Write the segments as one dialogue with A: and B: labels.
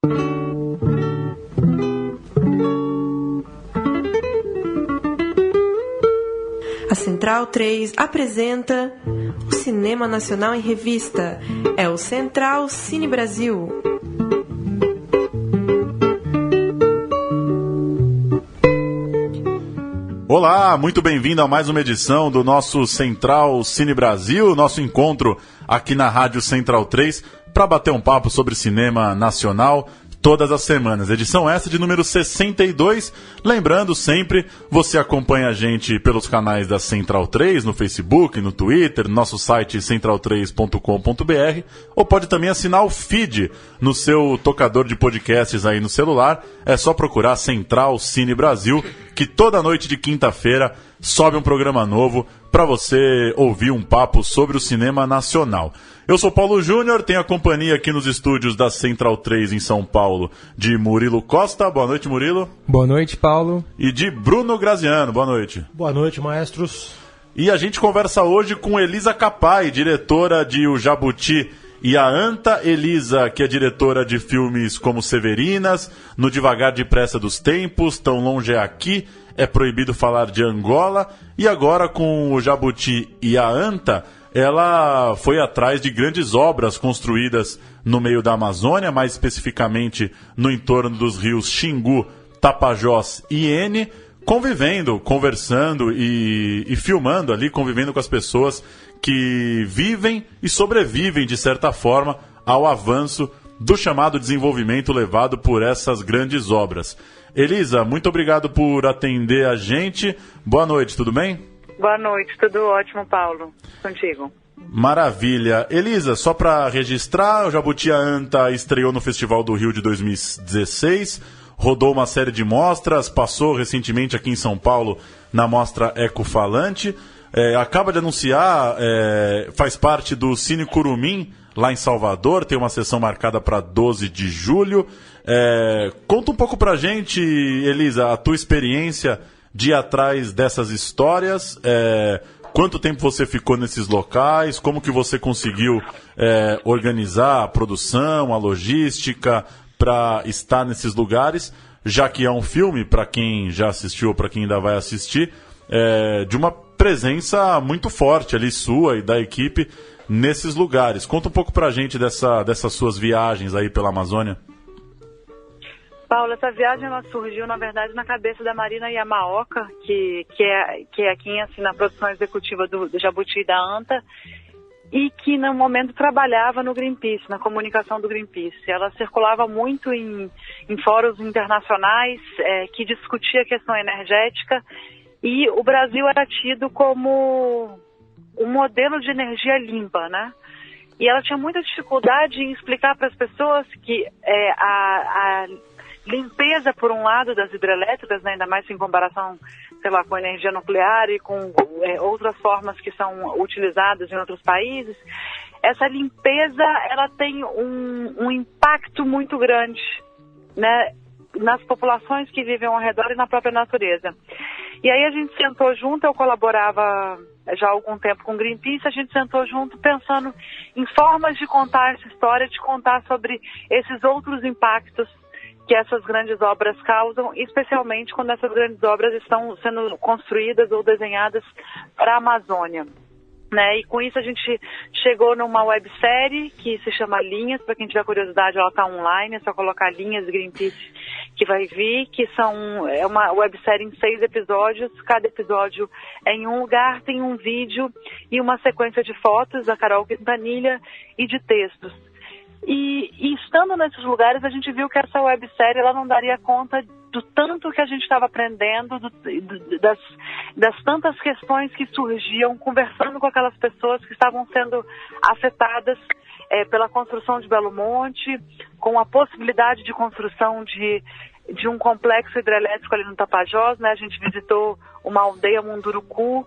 A: A Central 3 apresenta o Cinema Nacional em Revista. É o Central Cine Brasil.
B: Olá, muito bem-vindo a mais uma edição do nosso Central Cine Brasil, nosso encontro aqui na Rádio Central 3, para bater um papo sobre cinema nacional todas as semanas. Edição essa de número 62. Lembrando sempre, você acompanha a gente pelos canais da Central 3, no Facebook, no Twitter, no nosso site central3.com.br, ou pode também assinar o feed no seu tocador de podcasts aí no celular. É só procurar Central Cine Brasil, que toda noite de quinta-feira sobe um programa novo para você ouvir um papo sobre o cinema nacional. Eu sou Paulo Júnior, tenho a companhia aqui nos estúdios da Central 3 em São Paulo de Murilo Costa. Boa noite, Murilo.
C: Boa noite, Paulo.
B: E de Bruno Graziano. Boa noite.
D: Boa noite, maestros.
B: E a gente conversa hoje com Elisa Capai, diretora de O Jabuti e a Anta. Elisa, que é diretora de filmes como Severinas, No Devagar Depressa dos Tempos, Tão Longe é Aqui, É Proibido Falar de Angola. E agora com O Jabuti e a Anta, ela foi atrás de grandes obras construídas no meio da Amazônia, mais especificamente no entorno dos rios Xingu, Tapajós e Iene, convivendo, conversando e filmando ali, convivendo com as pessoas que vivem e sobrevivem, de certa forma, ao avanço do chamado desenvolvimento levado por essas grandes obras. Elisa, muito obrigado por atender a gente. Boa noite, tudo bem?
E: Boa noite, tudo ótimo, Paulo. Contigo.
B: Maravilha. Elisa, só para registrar, o Jabuti e a Anta estreou no Festival do Rio de 2016, rodou uma série de mostras, passou recentemente aqui em São Paulo na mostra Ecofalante, acaba de anunciar, faz parte do Cine Curumim, lá em Salvador, tem uma sessão marcada para 12 de julho. Conta um pouco pra gente, Elisa, a tua experiência de ir atrás dessas histórias, quanto tempo você ficou nesses locais, como que você conseguiu organizar a produção, a logística para estar nesses lugares, já que é um filme, para quem já assistiu ou para quem ainda vai assistir, de uma presença muito forte ali sua e da equipe nesses lugares. Conta um pouco pra gente dessas suas viagens aí pela Amazônia.
E: Paulo, essa viagem ela surgiu, na verdade, na cabeça da Marina Yamaoka, que é quem assina a produção executiva do Jabuti e da Anta, e que no momento trabalhava no Greenpeace, na comunicação do Greenpeace. Ela circulava muito em fóruns internacionais que discutia a questão energética, e o Brasil era tido como um modelo de energia limpa, né? E ela tinha muita dificuldade em explicar para as pessoas que a limpeza, por um lado, das hidrelétricas, né, ainda mais em comparação, sei lá, com a energia nuclear e com outras formas que são utilizadas em outros países, essa limpeza ela tem um impacto muito grande, né, nas populações que vivem ao redor e na própria natureza. E aí a gente sentou junto, eu colaborava já há algum tempo com o Greenpeace, a gente sentou junto pensando em formas de contar essa história, de contar sobre esses outros impactos que essas grandes obras causam, especialmente quando essas grandes obras estão sendo construídas ou desenhadas para a Amazônia, né? E com isso a gente chegou numa websérie que se chama Linhas. Para quem tiver curiosidade, ela está online, é só colocar Linhas Greenpeace que vai vir, é uma websérie em 6 episódios, cada episódio é em um lugar, tem um vídeo e uma sequência de fotos da Carol Quintanilha e de textos. E estando nesses lugares, a gente viu que essa websérie ela não daria conta do tanto que a gente estava aprendendo, das tantas questões que surgiam, conversando com aquelas pessoas que estavam sendo afetadas pela construção de Belo Monte, com a possibilidade de construção de um complexo hidrelétrico ali no Tapajós, né? A gente visitou uma aldeia, Munduruku,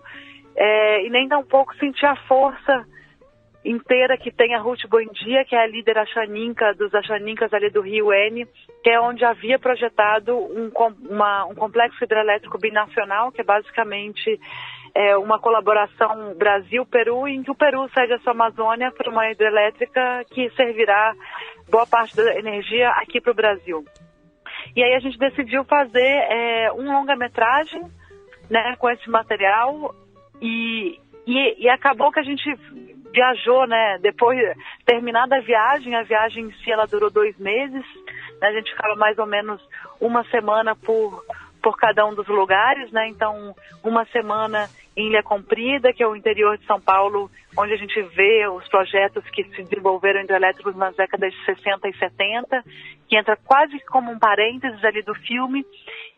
E: e nem tampouco senti a força inteira que tem a Ruth Buendia, que é a líder axaninca dos axanincas ali do Rio N, que é onde havia projetado um complexo hidrelétrico binacional, que é basicamente uma colaboração Brasil-Peru, em que o Peru cede a sua Amazônia para uma hidrelétrica que servirá boa parte da energia aqui para o Brasil. E aí a gente decidiu fazer um longa-metragem, né, com esse material, e acabou que a gente viajou, né, depois, terminada a viagem em si ela durou 2 meses, né, a gente ficava mais ou menos uma semana por cada um dos lugares, né, então uma semana em Ilha Comprida, que é o interior de São Paulo, onde a gente vê os projetos que se desenvolveram hidrelétricos nas décadas de 60 e 70, que entra quase como um parênteses ali do filme,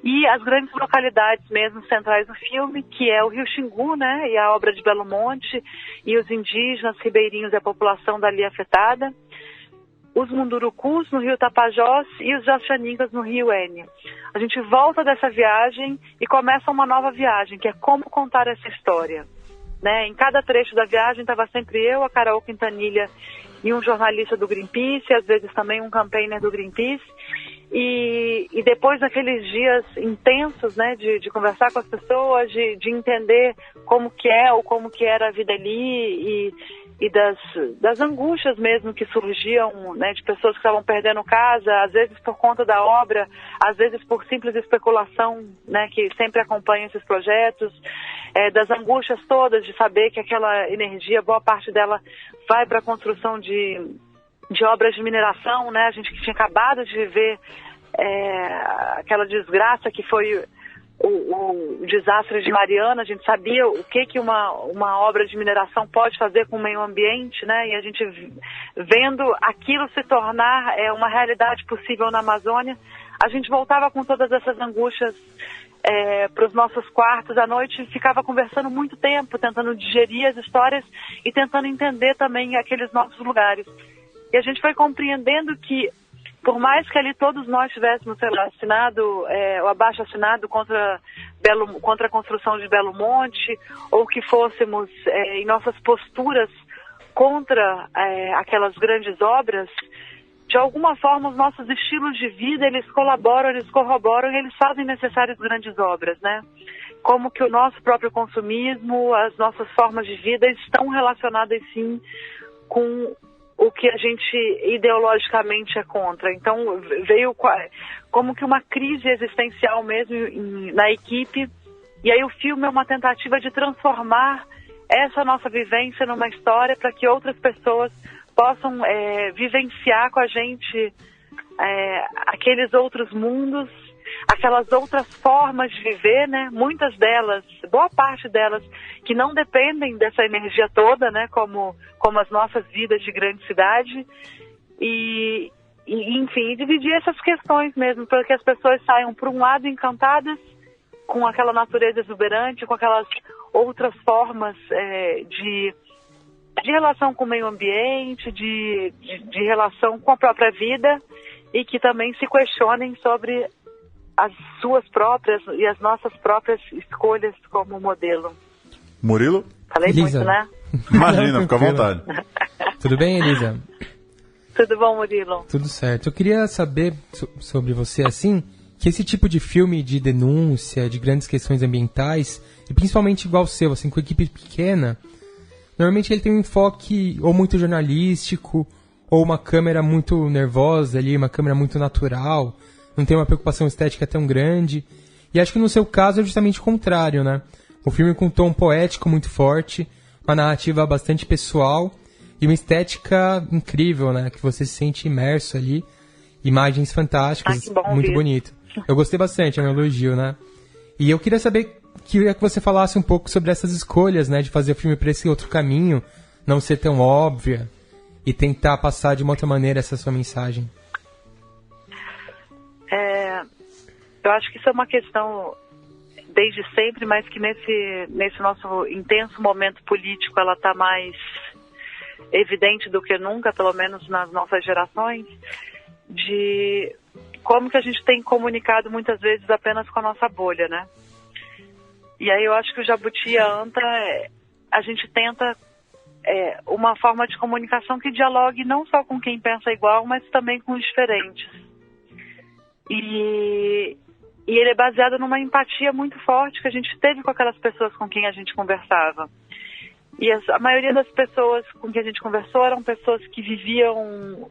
E: e as grandes localidades mesmo centrais do filme, que é o Rio Xingu, né, e a obra de Belo Monte, e os indígenas, ribeirinhos e a população dali afetada, os mundurucus no Rio Tapajós e os axaningas no Rio N. A gente volta dessa viagem e começa uma nova viagem, que é como contar essa história. Né? Em cada trecho da viagem estava sempre eu, a Carol Quintanilha e um jornalista do Greenpeace, às vezes também um campaigner do Greenpeace. E depois daqueles dias intensos, né, de conversar com as pessoas, de entender como que é ou como que era a vida ali e das angústias mesmo que surgiam, né, de pessoas que estavam perdendo casa, às vezes por conta da obra, às vezes por simples especulação, né, que sempre acompanha esses projetos, das angústias todas de saber que aquela energia, boa parte dela vai para a construção de obras de mineração, né, a gente que tinha acabado de viver aquela desgraça que foi o desastre de Mariana, a gente sabia o que uma obra de mineração pode fazer com o meio ambiente, né? E a gente vendo aquilo se tornar uma realidade possível na Amazônia, a gente voltava com todas essas angústias para os nossos quartos à noite e ficava conversando muito tempo, tentando digerir as histórias e tentando entender também aqueles novos lugares. E a gente foi compreendendo que por mais que ali todos nós tivéssemos, sei lá, assinado o abaixo-assinado contra a construção de Belo Monte, ou que fôssemos em nossas posturas contra aquelas grandes obras, de alguma forma os nossos estilos de vida, eles colaboram, eles corroboram, eles fazem necessárias grandes obras, né? Como que o nosso próprio consumismo, as nossas formas de vida estão relacionadas, sim, com o que a gente ideologicamente é contra. Então veio como que uma crise existencial mesmo na equipe, e aí o filme é uma tentativa de transformar essa nossa vivência numa história para que outras pessoas possam vivenciar com a gente aqueles outros mundos, aquelas outras formas de viver, né? Muitas delas, boa parte delas, que não dependem dessa energia toda, né? Como as nossas vidas de grande cidade. E enfim, dividir essas questões mesmo, para que as pessoas saiam, por um lado, encantadas com aquela natureza exuberante, com aquelas outras formas de relação com o meio ambiente, de relação com a própria vida, e que também se questionem sobre as suas próprias e as nossas próprias escolhas como modelo.
B: Murilo?
E: Falei
C: Elisa.
E: muito, né?
B: Imagina, fica à vontade.
C: Tudo bem, Elisa?
E: Tudo bom, Murilo?
C: Tudo certo. Eu queria saber sobre você, assim, que esse tipo de filme de denúncia, de grandes questões ambientais, e principalmente igual o seu, assim, com equipe pequena, normalmente ele tem um enfoque ou muito jornalístico, ou uma câmera muito nervosa ali, uma câmera muito natural, não tem uma preocupação estética tão grande. E acho que no seu caso é justamente o contrário, né? O filme com um tom poético muito forte, uma narrativa bastante pessoal e uma estética incrível, né? Que você se sente imerso ali, imagens fantásticas, muito bonito. Eu gostei bastante, é um elogio, né? E eu queria que você falasse um pouco sobre essas escolhas, né? De fazer o filme para esse outro caminho, não ser tão óbvia e tentar passar de uma outra maneira essa sua mensagem.
E: Eu acho que isso é uma questão desde sempre, mas que nesse nosso intenso momento político ela está mais evidente do que nunca, pelo menos nas nossas gerações, de como que a gente tem comunicado muitas vezes apenas com a nossa bolha, né? E aí eu acho que o Jabuti e a Anta, a gente tenta uma forma de comunicação que dialogue não só com quem pensa igual, mas também com os diferentes. E ele é baseado numa empatia muito forte que a gente teve com aquelas pessoas com quem a gente conversava. E a maioria das pessoas com quem a gente conversou eram pessoas que viviam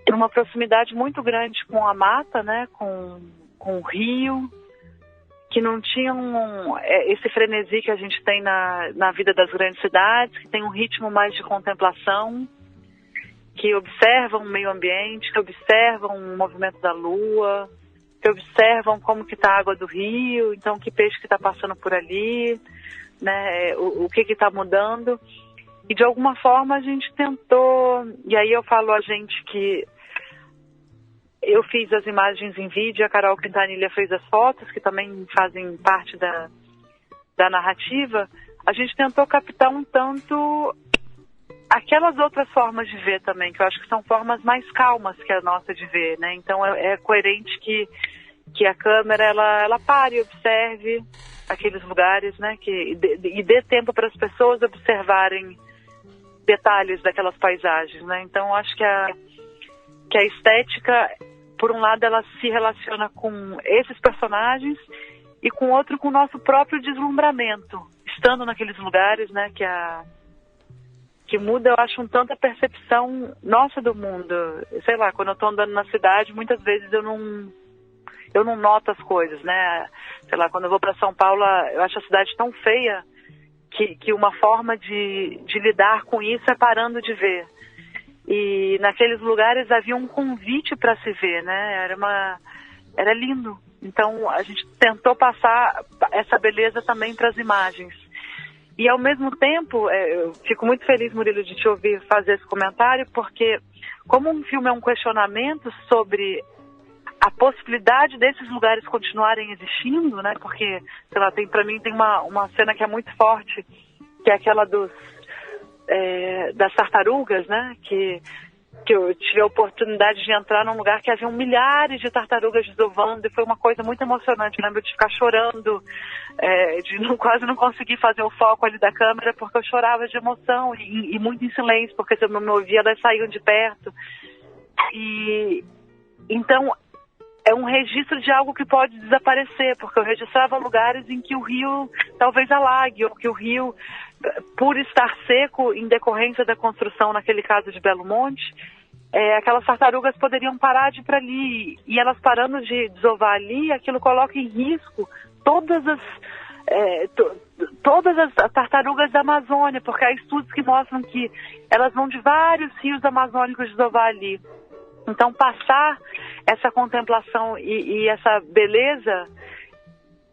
E: numa proximidade muito grande com a mata, né, com o rio, que não tinham esse frenesi que a gente tem na vida das grandes cidades, que tem um ritmo mais de contemplação, que observam o meio ambiente, que observam o movimento da lua, que observam como que está a água do rio, então que peixe que está passando por ali, né, o que está mudando. E de alguma forma a gente tentou, e aí eu falo a gente que eu fiz as imagens em vídeo, a Carol Quintanilha fez as fotos, que também fazem parte da narrativa. A gente tentou captar um tanto aquelas outras formas de ver também, que eu acho que são formas mais calmas que a nossa de ver, né? Então é coerente que a câmera ela pare e observe aqueles lugares, né? E dê tempo para as pessoas observarem detalhes daquelas paisagens, né? Então acho que a estética, por um lado, ela se relaciona com esses personagens e com outro, com o nosso próprio deslumbramento, estando naqueles lugares, né, que muda, eu acho, um tanto a percepção nossa do mundo. Sei lá, quando eu estou andando na cidade, muitas vezes eu não noto as coisas, né? Sei lá, quando eu vou para São Paulo, eu acho a cidade tão feia que uma forma de lidar com isso é parando de ver. E naqueles lugares havia um convite para se ver, né? Era lindo. Então a gente tentou passar essa beleza também para as imagens. E ao mesmo tempo, eu fico muito feliz, Murilo, de te ouvir fazer esse comentário, porque como um filme é um questionamento sobre a possibilidade desses lugares continuarem existindo, né? Porque, sei lá, para mim tem uma cena que é muito forte, que é aquela das tartarugas, né? Que eu tive a oportunidade de entrar num lugar que haviam milhares de tartarugas desovando, e foi uma coisa muito emocionante. Eu lembro de ficar chorando, de quase não conseguir fazer o foco ali da câmera, porque eu chorava de emoção e muito em silêncio, porque se eu não me ouvia, elas saíam de perto. E então é um registro de algo que pode desaparecer, porque eu registrava lugares em que o rio talvez alague, ou que o rio, por estar seco em decorrência da construção, naquele caso de Belo Monte, aquelas tartarugas poderiam parar de ir para ali, e elas parando de desovar ali, aquilo coloca em risco todas as tartarugas da Amazônia, porque há estudos que mostram que elas vão de vários rios amazônicos desovar ali. Então passar essa contemplação e essa beleza,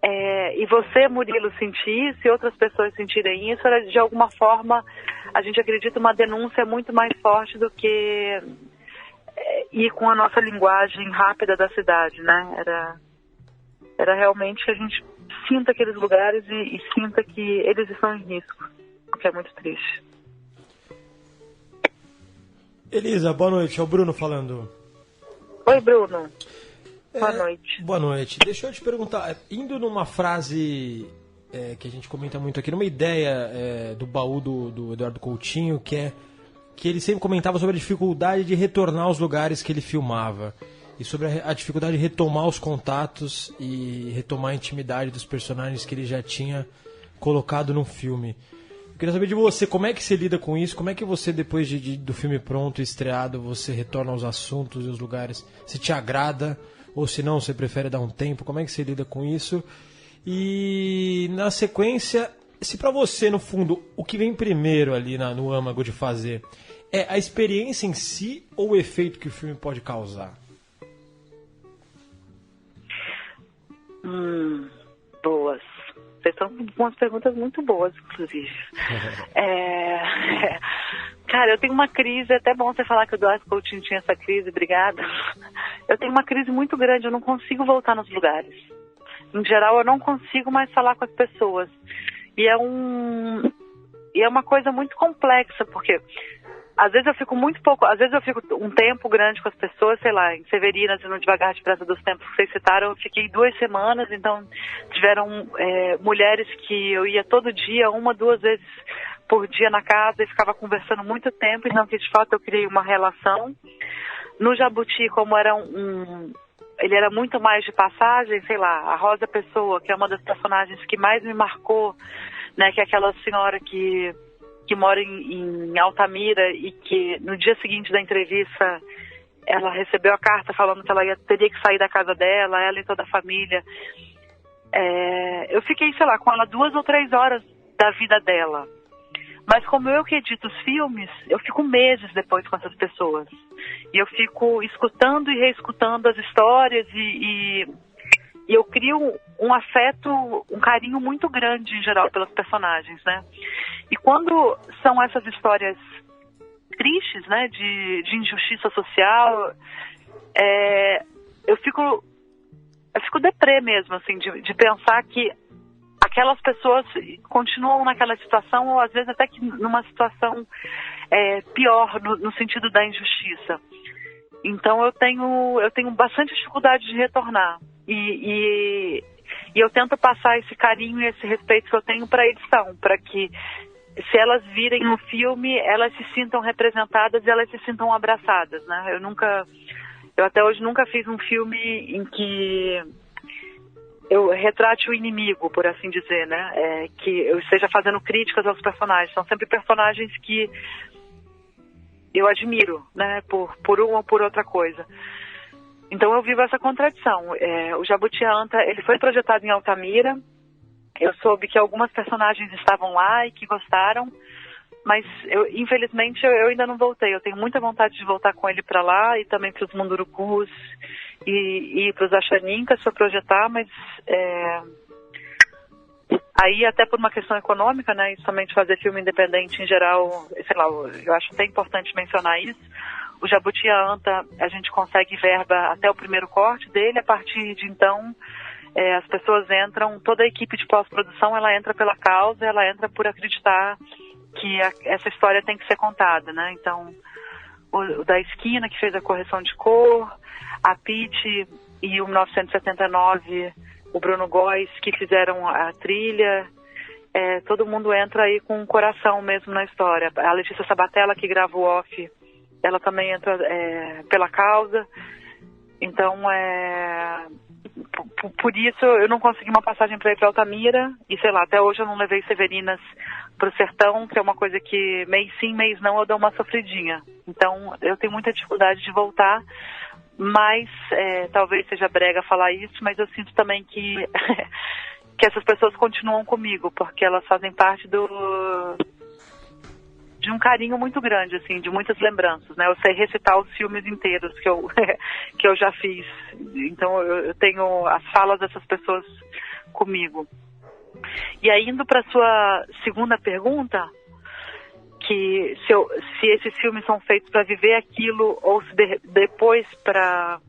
E: e você, Murilo, sentir isso e outras pessoas sentirem isso, era de alguma forma, a gente acredita, uma denúncia muito mais forte do que ir com a nossa linguagem rápida da cidade, né? Era realmente que a gente sinta aqueles lugares e sinta que eles estão em risco, o que é muito triste.
D: Elisa, boa noite. É o Bruno falando.
E: Oi, Bruno. Boa noite.
D: Boa noite. Deixa eu te perguntar, indo numa frase que a gente comenta muito aqui, numa ideia do baú do Eduardo Coutinho, que ele sempre comentava sobre a dificuldade de retornar aos lugares que ele filmava, e sobre a dificuldade de retomar os contatos e retomar a intimidade dos personagens que ele já tinha colocado no filme. Eu queria saber de você, como é que você lida com isso? Como é que você, depois do filme pronto, estreado, você retorna aos assuntos e aos lugares? Se te agrada, ou se não, você prefere dar um tempo? Como é que você lida com isso? E, na sequência, se pra você, no fundo, o que vem primeiro ali no âmago de fazer é a experiência em si ou o efeito que o filme pode causar?
E: Boas. Vocês estão com umas perguntas muito boas, inclusive. Cara, eu tenho uma crise, é até bom você falar que o Eduardo Coutinho tinha essa crise, obrigada. Eu tenho uma crise muito grande, eu não consigo voltar nos lugares. Em geral, eu não consigo mais falar com as pessoas. E é uma coisa muito complexa, porque às vezes eu fico um tempo grande com as pessoas, sei lá, em Severinas e no Devagar Depressa dos Tempos que vocês citaram, eu fiquei 2 semanas, então tiveram mulheres que eu ia todo dia, 1, 2 vezes por dia na casa e ficava conversando muito tempo, então que de fato eu criei uma relação. No Jabuti, como era ele era muito mais de passagem, sei lá, a Rosa Pessoa, que é uma das personagens que mais me marcou, né, que é aquela senhora que mora em Altamira e que no dia seguinte da entrevista ela recebeu a carta falando que ela teria que sair da casa dela, ela e toda a família. Eu fiquei, sei lá, com ela 2 ou 3 horas da vida dela. Mas como eu que edito os filmes, eu fico meses depois com essas pessoas. E eu fico escutando e reescutando as histórias e eu crio um afeto, um carinho muito grande, em geral, pelos personagens, né? E quando são essas histórias tristes, né, de injustiça social, eu fico deprê mesmo, assim, de pensar que aquelas pessoas continuam naquela situação, ou às vezes até que numa situação pior, no sentido da injustiça. Então eu tenho bastante dificuldade de retornar. E eu tento passar esse carinho e esse respeito que eu tenho para a edição, para que, se elas virem um filme, elas se sintam representadas e elas se sintam abraçadas, né? Eu até hoje nunca fiz um filme em que eu retrate o inimigo, por assim dizer, né? Que eu esteja fazendo críticas aos personagens. São sempre personagens que eu admiro, né? Por uma ou por outra coisa. Então eu vivo essa contradição. O Jabuti Anta, ele foi projetado em Altamira. Eu soube que algumas personagens estavam lá e que gostaram, mas infelizmente eu ainda não voltei. Eu tenho muita vontade de voltar com ele para lá e também para os Mundurucus e para os Axanincas para projetar, mas aí até por uma questão econômica, né, e somente fazer filme independente em geral, sei lá, eu acho até importante mencionar isso. O Jabuti Anta, a gente consegue verba até o primeiro corte dele, a partir de então as pessoas entram, toda a equipe de pós-produção, ela entra pela causa, ela entra por acreditar que essa história tem que ser contada, né? Então, o da Esquina, que fez a correção de cor, a Pete e o 1979, o Bruno Góes, que fizeram a trilha, todo mundo entra aí com um coração mesmo na história. A Letícia Sabatella, que grava o off, ela também entra pela causa. Então, por isso eu não consegui uma passagem para ir para Altamira e, sei lá, até hoje eu não levei Severinas para o sertão, que é uma coisa que mês sim, mês não, eu dou uma sofridinha. Então eu tenho muita dificuldade de voltar, mas talvez seja brega falar isso, mas eu sinto também que essas pessoas continuam comigo, porque elas fazem parte de um carinho muito grande, assim, de muitas lembranças, né? Eu sei recitar os filmes inteiros que eu já fiz. Então eu tenho as falas dessas pessoas comigo. E aí, indo para sua segunda pergunta, que se esses filmes são feitos para viver aquilo ou se depois para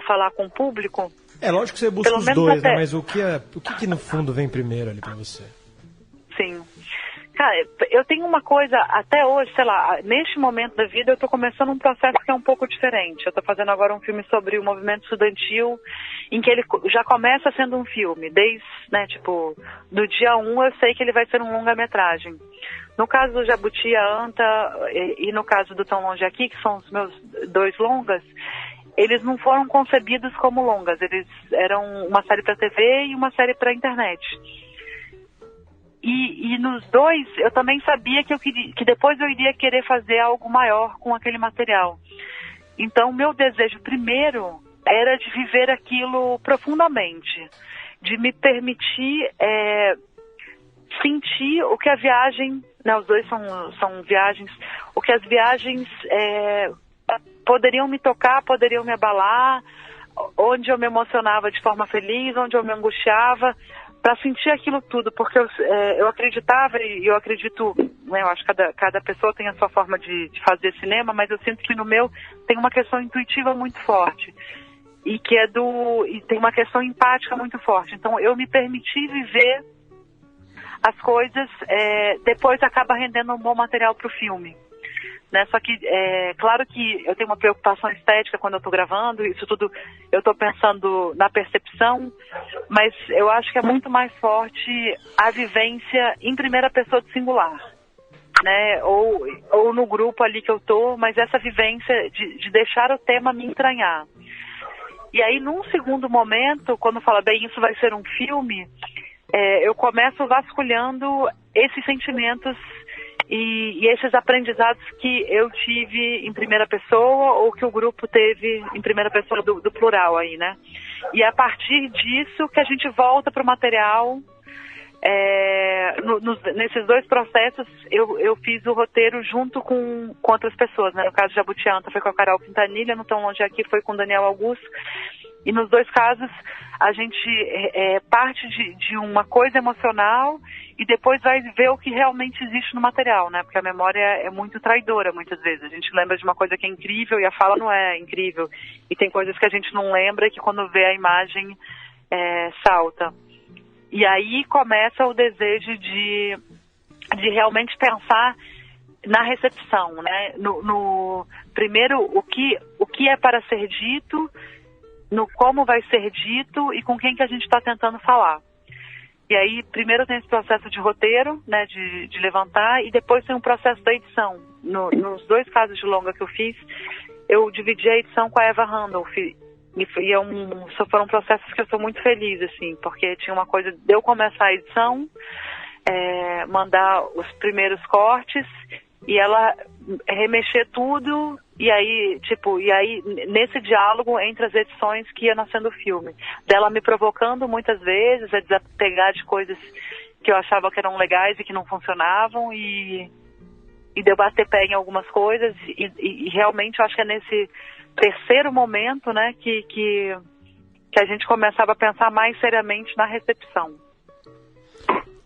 E: falar com o público.
D: Lógico que você busca os dois, né? Mas o que no fundo vem primeiro ali para você?
E: Sim. Cara, eu tenho uma coisa, até hoje, sei lá, neste momento da vida eu tô começando um processo que é um pouco diferente. Eu tô fazendo agora um filme sobre o movimento estudantil, em que ele já começa sendo um filme, desde, né, tipo, do dia 1 eu sei que ele vai ser um longa-metragem. No caso do Jabuti Anta e no caso do Tão Longe Aqui, que são os meus 2 longas, eles não foram concebidos como longas, eles eram uma série para TV e uma série para internet. E nos 2, eu também sabia que depois eu iria querer fazer algo maior com aquele material. Então, meu desejo primeiro era de viver aquilo profundamente, de me permitir sentir o que a viagem, né, os 2 são viagens, o que as viagens poderiam me tocar, poderiam me abalar, onde eu me emocionava de forma feliz, onde eu me angustiava, para sentir aquilo tudo, porque eu acreditava e eu acredito, né, eu acho que cada pessoa tem a sua forma de fazer cinema, mas eu sinto que no meu tem uma questão intuitiva muito forte e que e tem uma questão empática muito forte. Então eu me permiti viver as coisas, depois acaba rendendo um bom material para o filme. né? Só que, claro que eu tenho uma preocupação estética quando eu estou gravando, isso tudo eu estou pensando na percepção, mas eu acho que é muito mais forte a vivência em primeira pessoa do singular, né? Ou no grupo ali que eu tô, mas essa vivência de deixar o tema me entranhar. E aí, num segundo momento, quando fala, bem, isso vai ser um filme, eu começo vasculhando esses sentimentos e esses aprendizados que eu tive em primeira pessoa ou que o grupo teve em primeira pessoa do plural aí, né? E a partir disso que a gente volta para o material. Nesses dois processos eu fiz o roteiro junto com outras pessoas, né? No caso de Jabuti Anta foi com a Carol Quintanilha, não tão longe aqui foi com o Daniel Augusto, e nos dois casos a gente parte de uma coisa emocional e depois vai ver o que realmente existe no material, né? Porque a memória é muito traidora muitas vezes, a gente lembra de uma coisa que é incrível e a fala não é incrível, e tem coisas que a gente não lembra que quando vê a imagem salta. E aí começa o desejo de realmente pensar na recepção, né? No primeiro, o que é para ser dito, no como vai ser dito e com quem que a gente está tentando falar. E aí, primeiro tem esse processo de roteiro, né? De levantar, e depois tem um processo da edição. Nos dois casos de longa que eu fiz, eu dividi a edição com a Eva Randolph. E foram processos que eu sou muito feliz, assim, porque tinha uma coisa de eu começar a edição, mandar os primeiros cortes e ela remexer tudo, e aí nesse diálogo entre as edições que ia nascendo o filme, dela me provocando muitas vezes a desapegar de coisas que eu achava que eram legais e que não funcionavam, e de eu bater pé em algumas coisas, e realmente eu acho que é nesse terceiro momento, né, que a gente começava a pensar mais seriamente na recepção.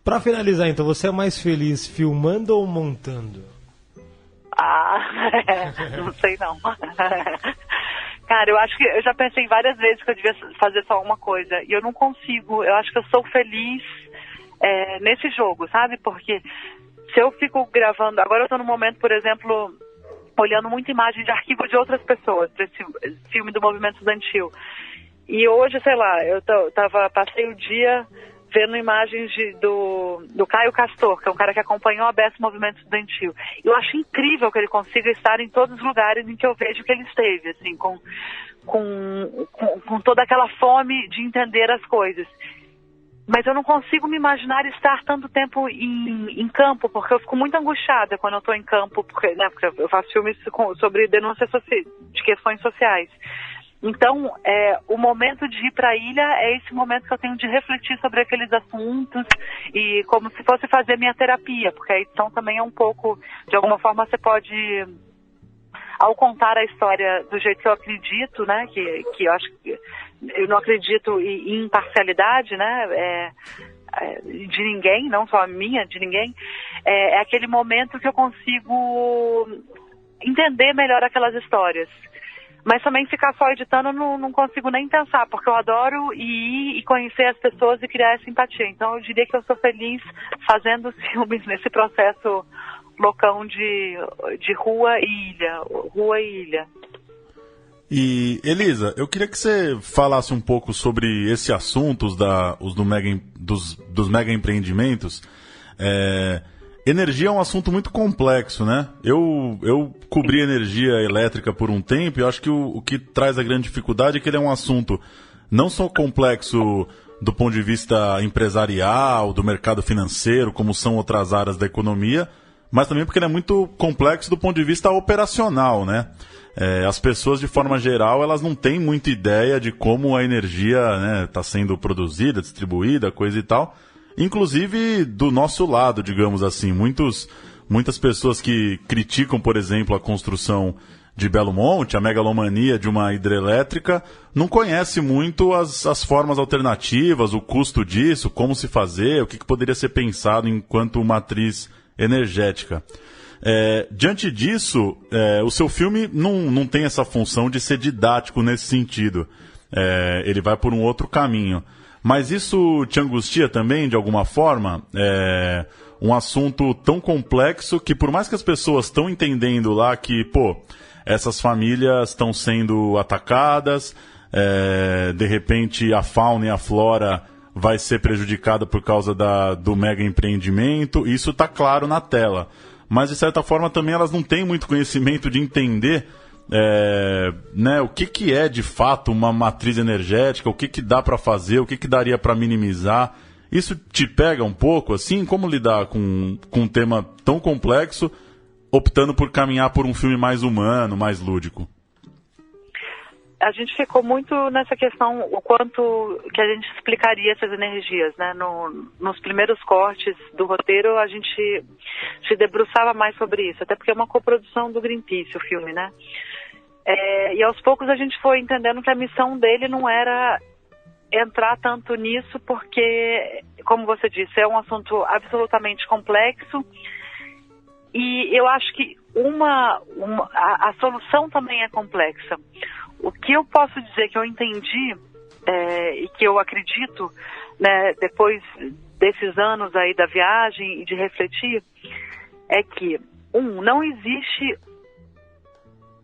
D: Pra finalizar, então, você é mais feliz filmando ou montando?
E: Não sei não. Cara, eu acho que eu já pensei várias vezes que eu devia fazer só uma coisa, e eu não consigo. Eu acho que eu sou feliz nesse jogo, sabe? Porque se eu fico gravando, agora eu tô no momento, por exemplo, olhando muita imagem de arquivo de outras pessoas, desse filme do movimento estudantil. E hoje, sei lá, eu passei o dia vendo imagens do Caio Castor, que é um cara que acompanhou a beça movimento estudantil. Eu acho incrível que ele consiga estar em todos os lugares em que eu vejo que ele esteve, assim, com toda aquela fome de entender as coisas. Mas eu não consigo me imaginar estar tanto tempo em campo, porque eu fico muito angustiada quando eu estou em campo, porque eu faço filmes sobre denúncias de questões sociais. Então, o momento de ir para a ilha é esse momento que eu tenho de refletir sobre aqueles assuntos, e como se fosse fazer minha terapia, porque a edição também é um pouco, de alguma forma você pode, ao contar a história do jeito que eu acredito, né, que eu acho que eu não acredito em imparcialidade, né, de ninguém, não só a minha, de ninguém, é aquele momento que eu consigo entender melhor aquelas histórias. Mas também ficar só editando eu não consigo nem pensar, porque eu adoro ir e conhecer as pessoas e criar essa empatia. Então eu diria que eu sou feliz fazendo os filmes nesse processo loucão de rua e ilha.
B: E, Elisa, eu queria que você falasse um pouco sobre esse assunto, dos mega empreendimentos. Energia é um assunto muito complexo, né? Eu cobri energia elétrica por um tempo e eu acho que o que traz a grande dificuldade é que ele é um assunto não só complexo do ponto de vista empresarial, do mercado financeiro, como são outras áreas da economia, mas também porque ele é muito complexo do ponto de vista operacional, né? As pessoas, de forma geral, elas não têm muita ideia de como a energia está sendo produzida, distribuída, coisa e tal. Inclusive do nosso lado, digamos assim. Muitas pessoas que criticam, por exemplo, a construção de Belo Monte, a megalomania de uma hidrelétrica, não conhecem muito as formas alternativas, o custo disso, como se fazer, o que poderia ser pensado enquanto matriz energética. Diante disso, o seu filme não tem essa função de ser didático nesse sentido. Ele vai por um outro caminho. Mas isso te angustia também, de alguma forma? um assunto tão complexo que, por mais que as pessoas estão entendendo lá que, pô, essas famílias estão sendo atacadas, de repente a fauna e a flora vai ser prejudicada por causa do mega empreendimento, isso está claro na tela. Mas, de certa forma, também elas não têm muito conhecimento de entender né, o que é, de fato, uma matriz energética, o que dá para fazer, o que daria para minimizar. Isso te pega um pouco, assim? Como lidar com um tema tão complexo, optando por caminhar por um filme mais humano, mais lúdico?
E: A gente ficou muito nessa questão, o quanto que a gente explicaria essas energias, né? Nos primeiros cortes do roteiro, a gente se debruçava mais sobre isso, até porque é uma coprodução do Greenpeace, o filme, né? E aos poucos a gente foi entendendo que a missão dele não era entrar tanto nisso, porque, como você disse, é um assunto absolutamente complexo, e eu acho que a solução também é complexa. O que eu posso dizer que eu entendi e que eu acredito, né, depois desses anos aí da viagem e de refletir, é que, não existe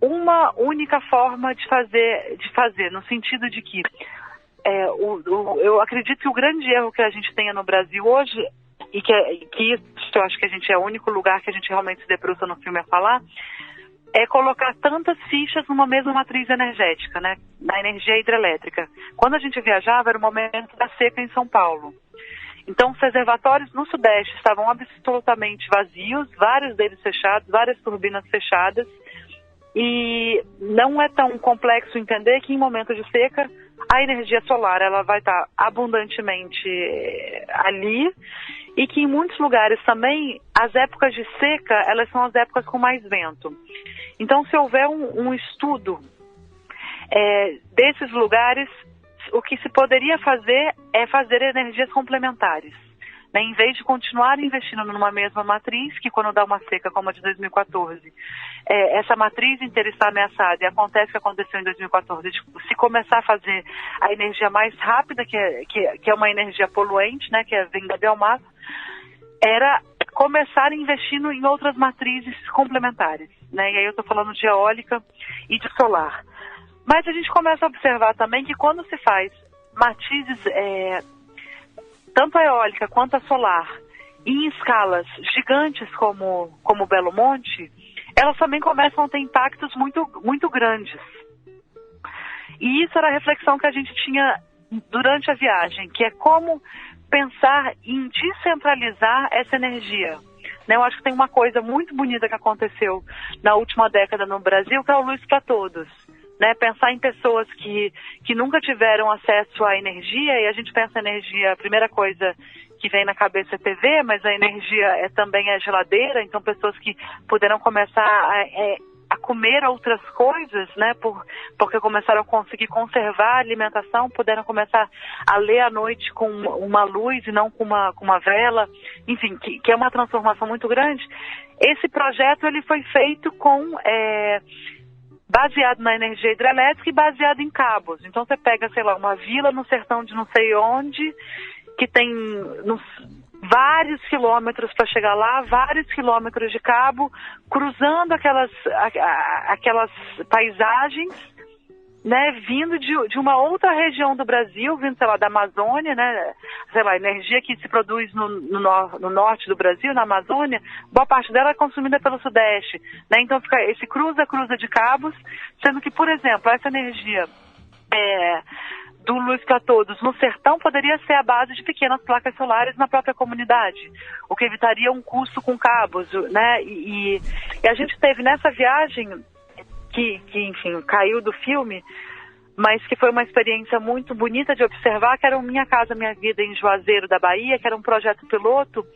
E: uma única forma de fazer, no sentido de que eu acredito que o grande erro que a gente tenha no Brasil hoje, e que isso eu acho que a gente é o único lugar que a gente realmente se debruça no filme a falar, é colocar tantas fichas numa mesma matriz energética, né, na energia hidrelétrica. Quando a gente viajava, era o momento da seca em São Paulo. Então, os reservatórios no Sudeste estavam absolutamente vazios, vários deles fechados, várias turbinas fechadas, e não é tão complexo entender que em momento de seca, a energia solar ela vai estar abundantemente ali, e que em muitos lugares também, as épocas de seca, elas são as épocas com mais vento. Então, se houver um estudo desses lugares, o que se poderia fazer é fazer energias complementares, né? Em vez de continuar investindo numa mesma matriz, que quando dá uma seca como a de 2014, essa matriz inteira está ameaçada, e acontece o que aconteceu em 2014, se começar a fazer a energia mais rápida, que é uma energia poluente, né, que vem da biomassa, era começar investindo em outras matrizes complementares, né? E aí eu estou falando de eólica e de solar. Mas a gente começa a observar também que quando se faz matrizes, tanto a eólica quanto a solar, em escalas gigantes como Belo Monte, elas também começam a ter impactos muito, muito grandes. E isso era a reflexão que a gente tinha durante a viagem, que é como pensar em descentralizar essa energia. Eu acho que tem uma coisa muito bonita que aconteceu na última década no Brasil, que é o Luz para Todos. Né? Pensar em pessoas que nunca tiveram acesso à energia, e a gente pensa em energia, a primeira coisa que vem na cabeça é TV, mas a energia também é geladeira, então pessoas que puderam começar a comer outras coisas, né, porque começaram a conseguir conservar a alimentação, puderam começar a ler à noite com uma luz e não com uma vela, enfim, que é uma transformação muito grande. Esse projeto ele foi feito baseado na energia hidrelétrica e baseado em cabos. Então você pega, sei lá, uma vila no sertão de não sei onde, que tem vários quilômetros para chegar lá, vários quilômetros de cabo, cruzando aquelas paisagens, né, vindo de uma outra região do Brasil, vindo, sei lá, da Amazônia, né, sei lá, energia que se produz no norte do Brasil, na Amazônia, boa parte dela é consumida pelo Sudeste, né, então fica esse cruza de cabos, sendo que, por exemplo, essa energia do Luz para Todos no sertão poderia ser a base de pequenas placas solares na própria comunidade, o que evitaria um custo com cabos, né, e a gente teve nessa viagem que, enfim, caiu do filme, mas que foi uma experiência muito bonita de observar, que era o Minha Casa Minha Vida em Juazeiro da Bahia, que era um projeto piloto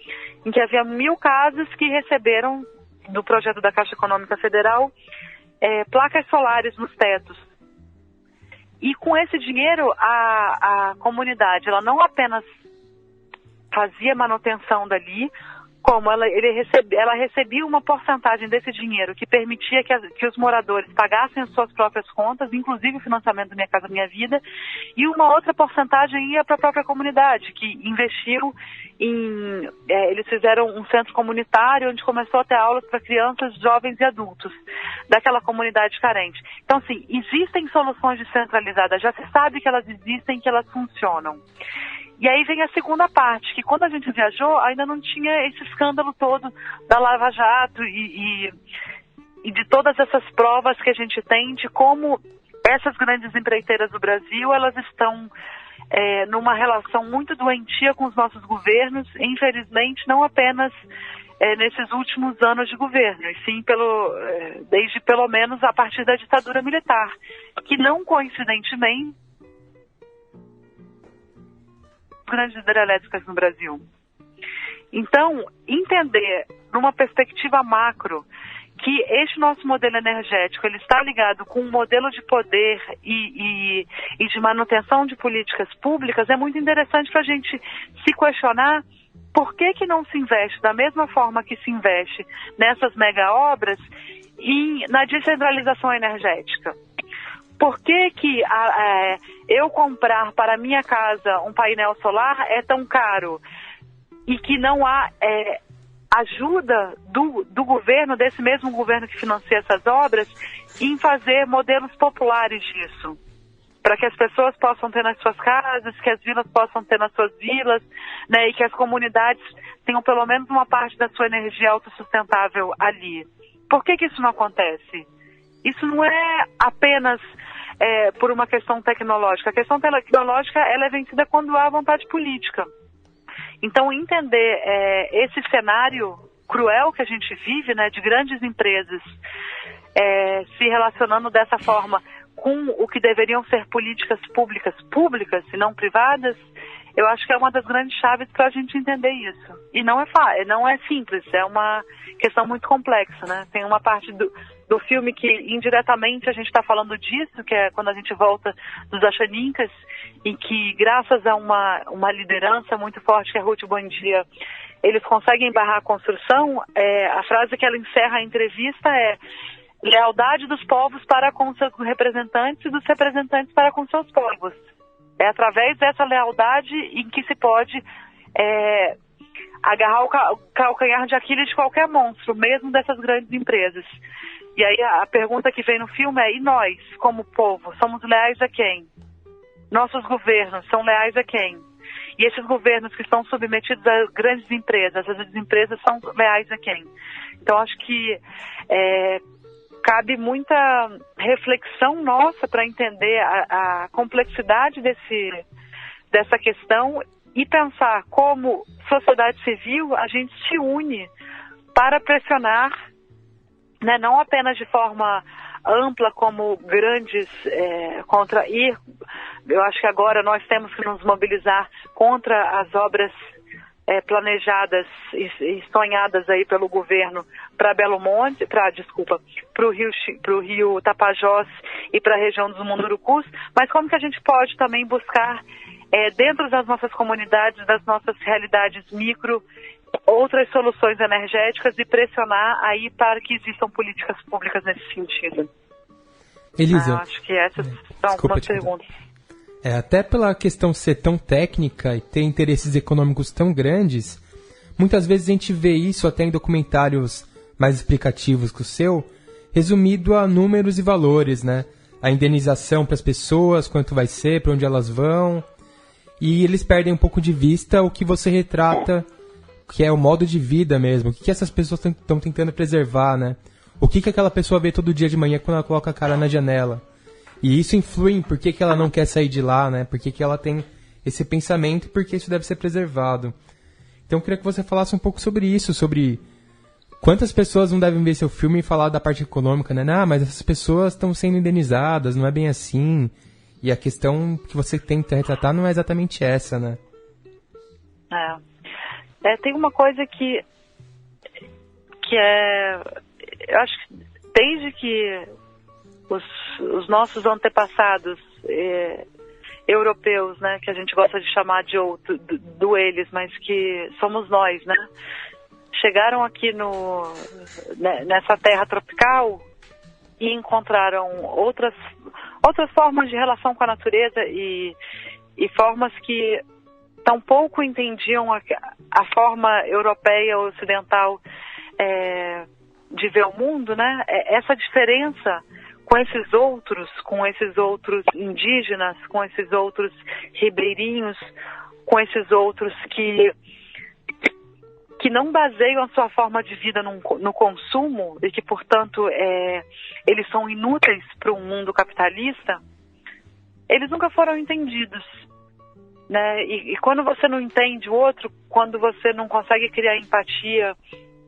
E: em que havia 1.000 casas que receberam, do projeto da Caixa Econômica Federal, placas solares nos tetos. E com esse dinheiro, a comunidade, ela não apenas fazia manutenção dali, como ela recebia uma porcentagem desse dinheiro que permitia que os moradores pagassem as suas próprias contas, inclusive o financiamento do Minha Casa Minha Vida, e uma outra porcentagem ia para a própria comunidade, que investiu eles fizeram um centro comunitário onde começou a ter aulas para crianças, jovens e adultos daquela comunidade carente. Então, assim, existem soluções descentralizadas, já se sabe que elas existem, que elas funcionam. E aí vem a segunda parte, que quando a gente viajou, ainda não tinha esse escândalo todo da Lava Jato e de todas essas provas que a gente tem de como essas grandes empreiteiras do Brasil, elas estão numa relação muito doentia com os nossos governos, infelizmente não apenas nesses últimos anos de governo, e sim desde pelo menos a partir da ditadura militar, que não coincidentemente grandes hidrelétricas no Brasil. Então, entender numa perspectiva macro que este nosso modelo energético ele está ligado com um modelo de poder e de manutenção de políticas públicas é muito interessante para a gente se questionar por que não se investe da mesma forma que se investe nessas mega obras na descentralização energética. Por que eu comprar para a minha casa um painel solar é tão caro e que não há ajuda do governo, desse mesmo governo que financia essas obras, em fazer modelos populares disso? Para que as pessoas possam ter nas suas casas, que as vilas possam ter nas suas vilas, né, e que as comunidades tenham pelo menos uma parte da sua energia autossustentável ali. Por que isso não acontece? Isso não é apenas por uma questão tecnológica. A questão tecnológica ela é vencida quando há vontade política. Então, entender esse cenário cruel que a gente vive, né, de grandes empresas se relacionando dessa forma com o que deveriam ser políticas públicas e não privadas, eu acho que é uma das grandes chaves para a gente entender isso. E não é simples, é uma questão muito complexa, né? Tem uma parte do filme que indiretamente a gente está falando disso, que é quando a gente volta dos Achaninkas, e que graças a uma liderança muito forte, que é Ruth Buendia, eles conseguem barrar a construção. A frase que ela encerra a entrevista é: lealdade dos povos para com seus representantes e dos representantes para com seus povos. É através dessa lealdade em que se pode agarrar o calcanhar de Aquiles de qualquer monstro, mesmo dessas grandes empresas. E aí a pergunta que vem no filme é: e nós, como povo, somos leais a quem? Nossos governos são leais a quem? E esses governos que estão submetidos a grandes empresas, as empresas são leais a quem? Então acho que cabe muita reflexão nossa para entender a complexidade dessa questão e pensar como sociedade civil a gente se une para pressionar, né, não apenas de forma ampla como grandes eu acho que agora nós temos que nos mobilizar contra as obras planejadas e sonhadas aí pelo governo para Belo Monte, para o rio Tapajós e para a região dos Mundurucus, mas como que a gente pode também buscar dentro das nossas comunidades, das nossas realidades micro, outras soluções energéticas e pressionar aí para que existam políticas públicas nesse sentido.
C: Elisa,
E: acho que essas são algumas perguntas.
C: Até pela questão ser tão técnica e ter interesses econômicos tão grandes, muitas vezes a gente vê isso até em documentários mais explicativos que o seu, resumido a números e valores, né? A indenização para as pessoas, quanto vai ser, para onde elas vão, e eles perdem um pouco de vista o que você retrata, que é o modo de vida mesmo, o que essas pessoas estão tentando preservar, né? O que aquela pessoa vê todo dia de manhã quando ela coloca a cara na janela. E isso influi em por que ela não quer sair de lá, né? Por que ela tem esse pensamento e por que isso deve ser preservado. Então eu queria que você falasse um pouco sobre isso, sobre quantas pessoas não devem ver seu filme e falar da parte econômica, né? Mas essas pessoas estão sendo indenizadas, não é bem assim. E a questão que você tenta retratar não é exatamente essa, né?
E: Tem uma coisa que eu acho que desde que os nossos antepassados europeus, né, que a gente gosta de chamar do eles, mas que somos nós, né, chegaram aqui nessa terra tropical e encontraram outras formas de relação com a natureza e formas que tampouco entendiam a forma europeia ou ocidental de ver o mundo, né? Essa diferença com esses outros indígenas, com esses outros ribeirinhos, com esses outros que não baseiam a sua forma de vida no consumo e que, portanto, eles são inúteis para um mundo capitalista, eles nunca foram entendidos, né? E quando você não entende o outro, quando você não consegue criar empatia,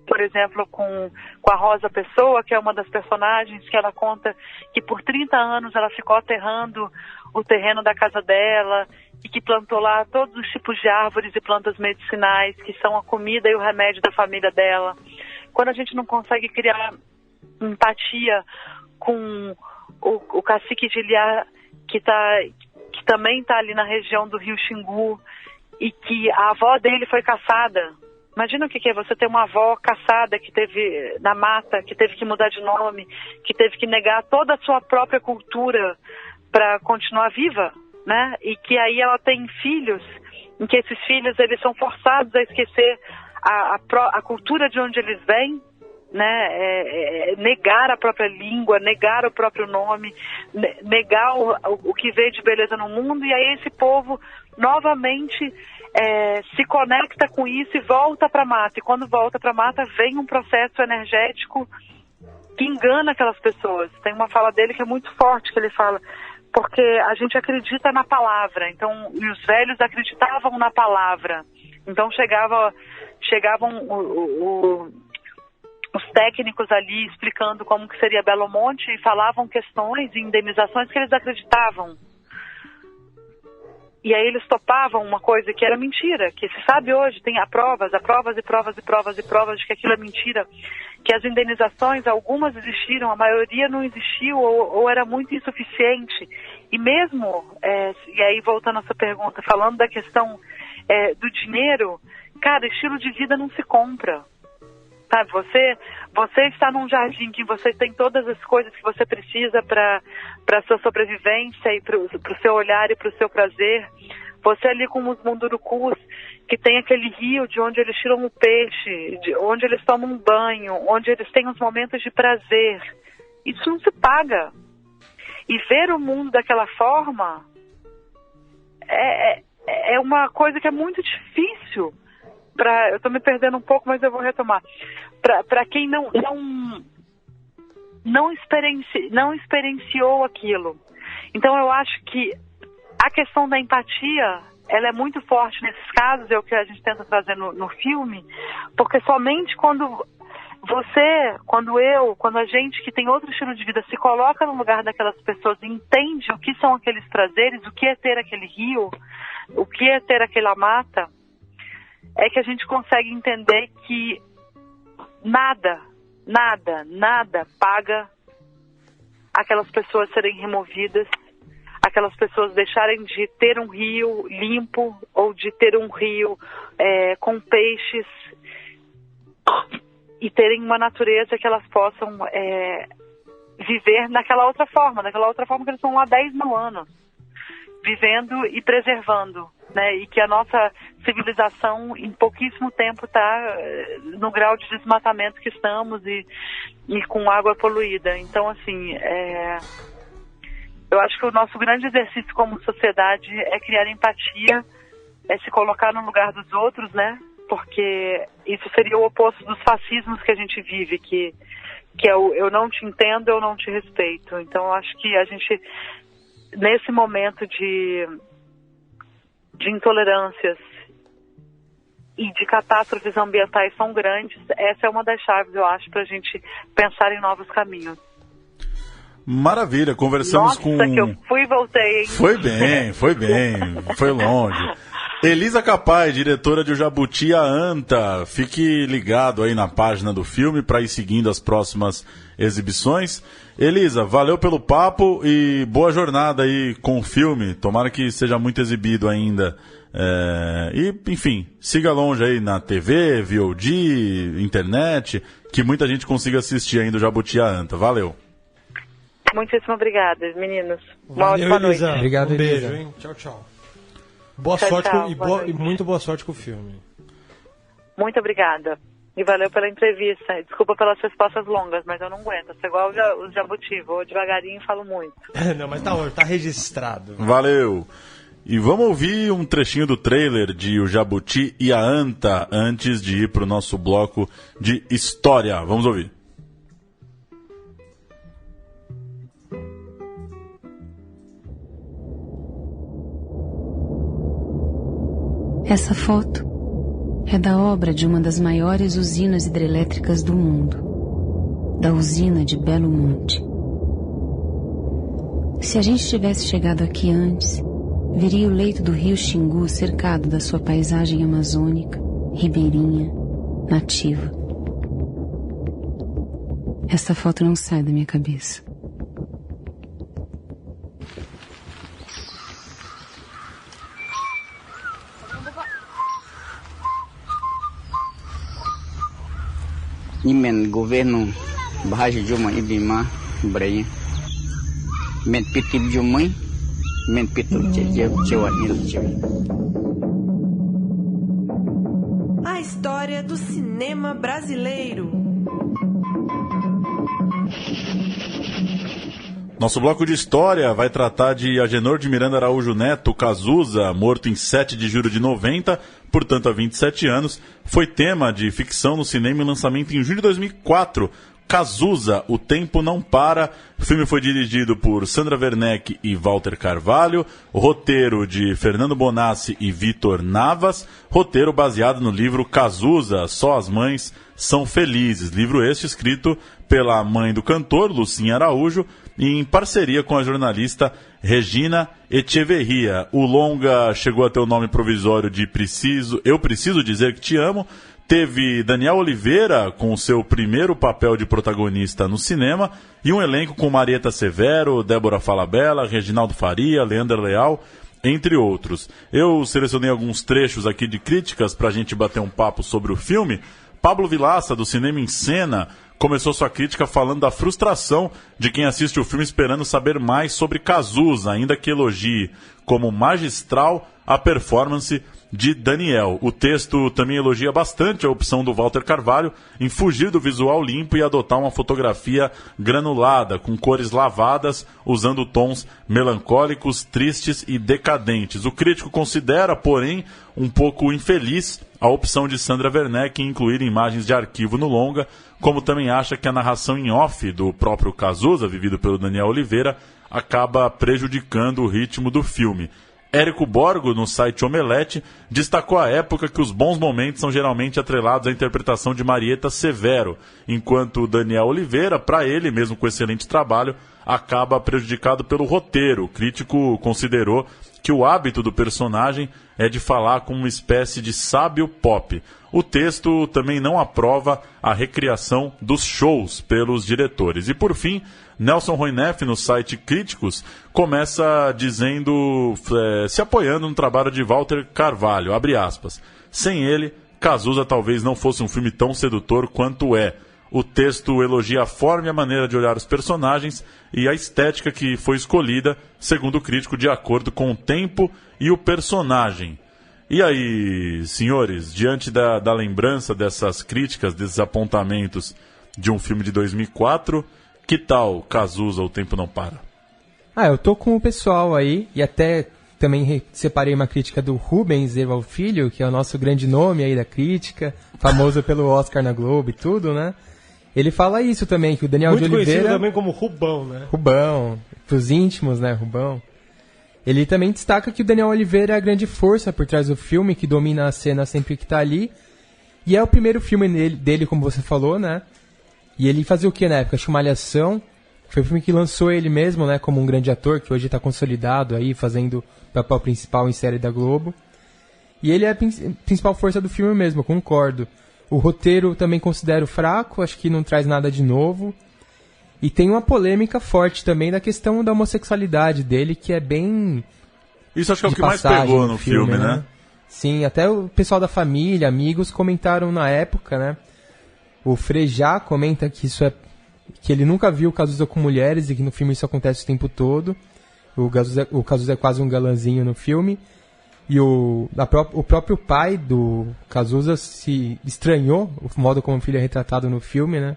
E: por exemplo, com a Rosa Pessoa, que é uma das personagens, que ela conta que por 30 anos ela ficou aterrando o terreno da casa dela e que plantou lá todos os tipos de árvores e plantas medicinais, que são a comida e o remédio da família dela. Quando a gente não consegue criar empatia com o cacique de Iliá, que também está ali na região do Rio Xingu, e que a avó dele foi caçada. Imagina o que é você ter uma avó caçada que teve na mata, que teve que mudar de nome, que teve que negar toda a sua própria cultura para continuar viva, né? E que aí ela tem filhos, em que esses filhos eles são forçados a esquecer a cultura de onde eles vêm, né? Negar a própria língua, negar o próprio nome, negar o que veio de beleza no mundo, e aí esse povo novamente se conecta com isso e volta para a mata. E quando volta para a mata, vem um processo energético que engana aquelas pessoas. Tem uma fala dele que é muito forte, que ele fala: porque a gente acredita na palavra, então, e os velhos acreditavam na palavra. Então chegavam os técnicos ali explicando como que seria Belo Monte e falavam questões e indenizações que eles acreditavam. E aí eles topavam uma coisa que era mentira, que se sabe hoje, tem provas de que aquilo é mentira, que as indenizações, algumas existiram, a maioria não existiu ou era muito insuficiente. E mesmo, e aí voltando à sua pergunta, falando da questão do dinheiro, cara, estilo de vida não se compra. Sabe, você está num jardim que você tem todas as coisas que você precisa para a sua sobrevivência e para o seu olhar e para o seu prazer. Você ali com os mundurucus, que tem aquele rio de onde eles tiram o peixe, de onde eles tomam um banho, onde eles têm os momentos de prazer. Isso não se paga. E ver o mundo daquela forma é uma coisa que é muito difícil. Eu estou me perdendo um pouco, mas eu vou retomar. Para quem não experienciou aquilo. Então eu acho que a questão da empatia, ela é muito forte nesses casos, é o que a gente tenta trazer no filme, porque somente quando a gente que tem outro estilo de vida se coloca no lugar daquelas pessoas e entende o que são aqueles prazeres, o que é ter aquele rio, o que é ter aquela mata, é que a gente consegue entender que nada paga aquelas pessoas serem removidas, aquelas pessoas deixarem de ter um rio limpo ou de ter um rio com peixes e terem uma natureza que elas possam viver naquela outra forma que eles estão lá há 10 mil anos, vivendo e preservando. Né, e que a nossa civilização em pouquíssimo tempo está no grau de desmatamento que estamos e com água poluída. Então, assim, eu acho que o nosso grande exercício como sociedade é criar empatia, é se colocar no lugar dos outros, né? Porque isso seria o oposto dos fascismos que a gente vive, que é o eu não te entendo, eu não te respeito. Então, eu acho que a gente, nesse momento de intolerâncias e de catástrofes ambientais tão grandes, essa é uma das chaves, eu acho, para a gente pensar em novos caminhos.
B: Maravilha, conversamos
E: Nossa, que eu fui e voltei, hein?
B: Foi bem, foi longe. Elisa Capai, diretora de O Jabuti e a Anta. Fique ligado aí na página do filme para ir seguindo as próximas exibições. Elisa, valeu pelo papo e boa jornada aí com o filme. Tomara que seja muito exibido ainda. E, enfim, siga longe aí na TV, VOD, internet, que muita gente consiga assistir ainda o Jabuti e a Anta. Valeu.
E: Muitíssimo obrigada, meninos.
D: Valeu,
E: Boa noite.
D: Elisa.
C: Obrigado,
D: beijo,
C: Elisa.
D: hein? Tchau, tchau. Boa
E: Tchau,
D: sorte
E: tchau,
D: e muito boa sorte com o filme.
E: Muito obrigada. E valeu pela entrevista. Desculpa pelas respostas longas, mas eu não aguento. Sou igual os Jabuti, vou devagarinho e falo muito.
D: Não, mas tá registrado.
B: Valeu. E vamos ouvir um trechinho do trailer de O Jabuti e a Anta antes de ir para o nosso bloco de história. Vamos ouvir.
F: Essa foto é da obra de uma das maiores usinas hidrelétricas do mundo, da usina de Belo Monte. Se a gente tivesse chegado aqui antes, veria o leito do rio Xingu cercado da sua paisagem amazônica, ribeirinha, nativa. Essa foto não sai da minha cabeça.
G: Imen governo bahasa Juma ibima Braia. Men pitib Jumai, men pitu cewat nil.
A: A história do cinema brasileiro.
B: Nosso bloco de história vai tratar de Agenor de Miranda Araújo Neto, Cazuza, morto em 7 de julho de 90, portanto há 27 anos, foi tema de ficção no cinema e lançamento em junho de 2004. Cazuza, O Tempo Não Para. O filme foi dirigido por Sandra Werneck e Walter Carvalho, roteiro de Fernando Bonassi e Vitor Navas, roteiro baseado no livro Cazuza, Só as Mães São Felizes, livro este escrito pela mãe do cantor, Lucinha Araújo, em parceria com a jornalista Regina Echeverria. O longa chegou a ter o nome provisório de Eu Preciso Dizer Que Te Amo. Teve Daniel Oliveira com o seu primeiro papel de protagonista no cinema e um elenco com Marieta Severo, Débora Falabella, Reginaldo Faria, Leandro Leal, entre outros. Eu selecionei alguns trechos aqui de críticas para a gente bater um papo sobre o filme. Pablo Vilaça, do Cinema em Cena, começou sua crítica falando da frustração de quem assiste o filme esperando saber mais sobre Cazuza, ainda que elogie como magistral a performance de Daniel. O texto também elogia bastante a opção do Walter Carvalho em fugir do visual limpo e adotar uma fotografia granulada, com cores lavadas, usando tons melancólicos, tristes e decadentes. O crítico considera, porém, um pouco infeliz a opção de Sandra Werneck em incluir imagens de arquivo no longa, como também acha que a narração em off do próprio Cazuza, vivido pelo Daniel Oliveira, acaba prejudicando o ritmo do filme. Érico Borgo, no site Omelete, destacou a época que os bons momentos são geralmente atrelados à interpretação de Marieta Severo, enquanto Daniel Oliveira, para ele, mesmo com excelente trabalho, acaba prejudicado pelo roteiro. O crítico considerou que o hábito do personagem é de falar como uma espécie de sábio pop. O texto também não aprova a recriação dos shows pelos diretores. E por fim, Nelson Roineff, no site Críticos, começa dizendo, se apoiando no trabalho de Walter Carvalho, abre aspas. Sem ele, Cazuza talvez não fosse um filme tão sedutor quanto é. O texto elogia a forma e a maneira de olhar os personagens e a estética que foi escolhida, segundo o crítico, de acordo com o tempo e o personagem. E aí, senhores, diante da lembrança dessas críticas, desses apontamentos de um filme de 2004, que tal Cazuza, O Tempo Não Para?
C: Eu tô com o pessoal aí, e até também separei uma crítica do Rubens Erval Filho, que é o nosso grande nome aí da crítica, famoso pelo Oscar na Globo e tudo, né? Ele fala isso também, que o Daniel de Oliveira...
D: Muito conhecido também como Rubão, né?
C: Rubão, pros íntimos, né, Rubão. Ele também destaca que o Daniel Oliveira é a grande força por trás do filme, que domina a cena sempre que tá ali. E é o primeiro filme dele, como você falou, né? E ele fazia o que na época? Acho que Malhação. Foi o filme que lançou ele mesmo, né? Como um grande ator, que hoje tá consolidado aí, fazendo papel principal em série da Globo. E ele é a principal força do filme mesmo, eu concordo. O roteiro também considero fraco, acho que não traz nada de novo. E tem uma polêmica forte também da questão da homossexualidade dele, que é bem...
B: Isso acho que é o que mais pegou no filme, né?
C: Sim, até o pessoal da família, amigos, comentaram na época, né? O Frejá comenta que isso é... que ele nunca viu o Cazuza com mulheres e que no filme isso acontece o tempo todo. O Cazuza é quase um galãzinho no filme. E o próprio pai do Cazuza se estranhou o modo como o filho é retratado no filme, né?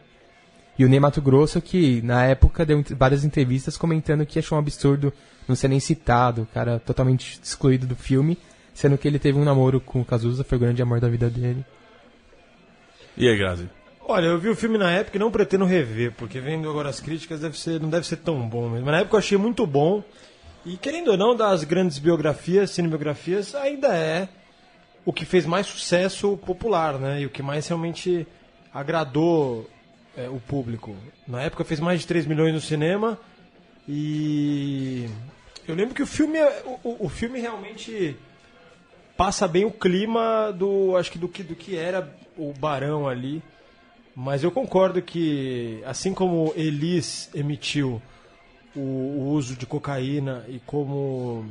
C: E o Ney Matogrosso, que na época deu várias entrevistas comentando que achou um absurdo não ser nem citado, o cara totalmente excluído do filme, sendo que ele teve um namoro com o Cazuza, foi o grande amor da vida dele.
B: E aí, Grazi?
D: Olha, eu vi o filme na época e não pretendo rever, porque vendo agora as críticas não deve ser tão bom mesmo. Mas na época eu achei muito bom. E querendo ou não, das grandes biografias, cinebiografias, ainda é o que fez mais sucesso popular, né? E o que mais realmente agradou o público. Na época fez mais de 3 milhões no cinema. E eu lembro que o filme realmente passa bem o clima do que era o Barão ali. Mas eu concordo que, assim como Elis emitiu o uso de cocaína e como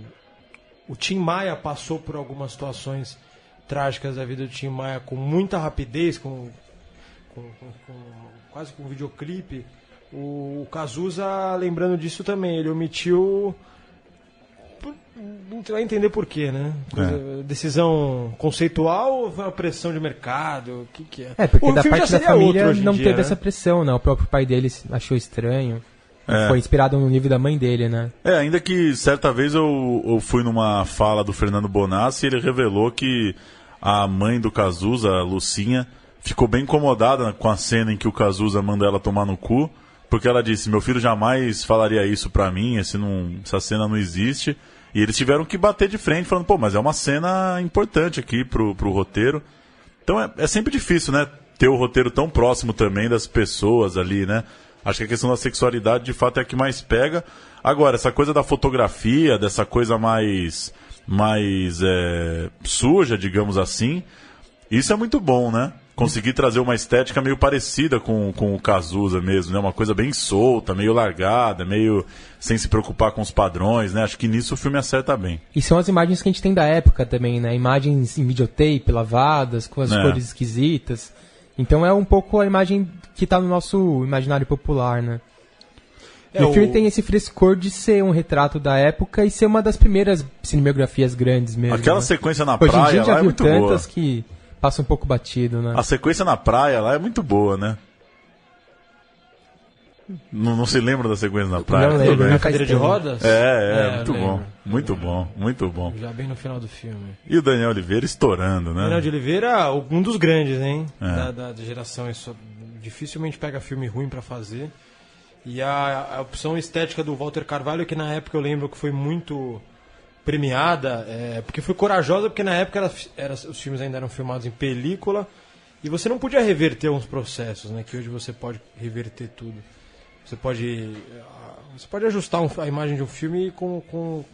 D: o Tim Maia passou por algumas situações trágicas da vida do Tim Maia com muita rapidez, quase com um videoclipe, o Cazuza, lembrando disso também, ele omitiu... Não vai entender por quê, né? Decisão conceitual ou foi uma pressão de mercado? O que é?
C: Porque da parte da família não teve essa pressão, né? O próprio pai dele achou estranho. Foi inspirado no livro da mãe dele, né?
B: Ainda que certa vez eu fui numa fala do Fernando Bonassi e ele revelou que a mãe do Cazuza, a Lucinha, ficou bem incomodada com a cena em que o Cazuza manda ela tomar no cu, porque ela disse, meu filho jamais falaria isso pra mim, essa cena não existe. E eles tiveram que bater de frente, falando, pô, mas é uma cena importante aqui pro roteiro. Então é sempre difícil, né? Ter o roteiro tão próximo também das pessoas ali, né? Acho que a questão da sexualidade, de fato, é a que mais pega. Agora, essa coisa da fotografia, dessa coisa mais suja, digamos assim, isso é muito bom, né? Conseguir trazer uma estética meio parecida com o Cazuza mesmo, né? Uma coisa bem solta, meio largada, meio sem se preocupar com os padrões, né? Acho que nisso o filme acerta bem.
C: E são as imagens que a gente tem da época também, né? Imagens em videotape, lavadas, com as cores esquisitas. Então é um pouco a imagem que tá no nosso imaginário popular, né? E o filme tem esse frescor de ser um retrato da época e ser uma das primeiras cinematografas grandes mesmo.
B: Aquela
C: né?
B: sequência na
C: Hoje
B: praia
C: em dia já
B: lá é
C: viu
B: muito
C: tantas
B: boa.
C: que passa um pouco batido, né?
B: A sequência na praia lá é muito boa, né? Não se lembra da sequência na praia?
C: Não lembro,
D: Na cadeira de rodas?
B: Muito bom. Muito bom, muito bom.
D: Já bem no final do filme.
B: E o Daniel Oliveira estourando, né?
D: Daniel de Oliveira, um dos grandes, hein? Da geração. Isso dificilmente pega filme ruim pra fazer. E a opção estética do Walter Carvalho, que na época eu lembro que foi muito premiada, porque foi corajosa, porque na época os filmes ainda eram filmados em película e você não podia reverter uns processos, né? Que hoje você pode reverter tudo. Você pode ajustar a imagem de um filme com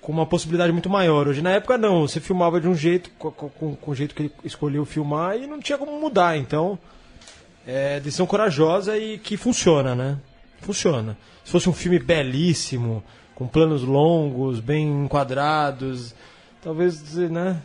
D: uma possibilidade muito maior. Hoje, na época, não. Você filmava de um jeito, com o jeito que ele escolheu filmar e não tinha como mudar. Então, decisão corajosa e que funciona, né? Funciona. Se fosse um filme belíssimo, com planos longos, bem enquadrados, talvez, né?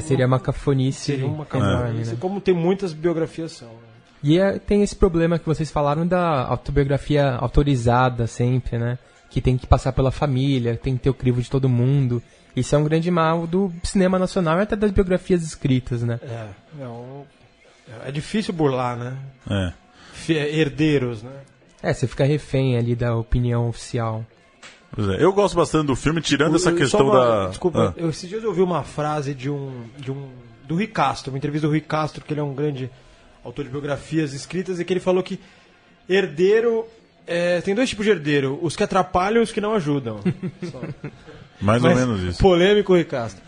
C: Seria uma cafonice.
D: Seria uma cafonice,
C: né?
D: como tem muitas biografias são. Né?
C: E tem esse problema que vocês falaram da autobiografia autorizada sempre, né? Que tem que passar pela família, tem que ter o crivo de todo mundo. Isso é um grande mal do cinema nacional e até das biografias escritas, né?
D: É difícil burlar, né? Herdeiros, né?
C: Você fica refém ali da opinião oficial.
B: Pois é. Eu gosto bastante do filme, tirando essa questão da...
D: Desculpa, esses dias eu ouvi uma frase do Rui Castro, uma entrevista do Rui Castro, que ele é um grande autor de biografias escritas, e que ele falou que herdeiro... tem dois tipos de herdeiro, os que atrapalham e os que não ajudam.
B: Mais ou menos isso.
D: Polêmico, Rui Castro.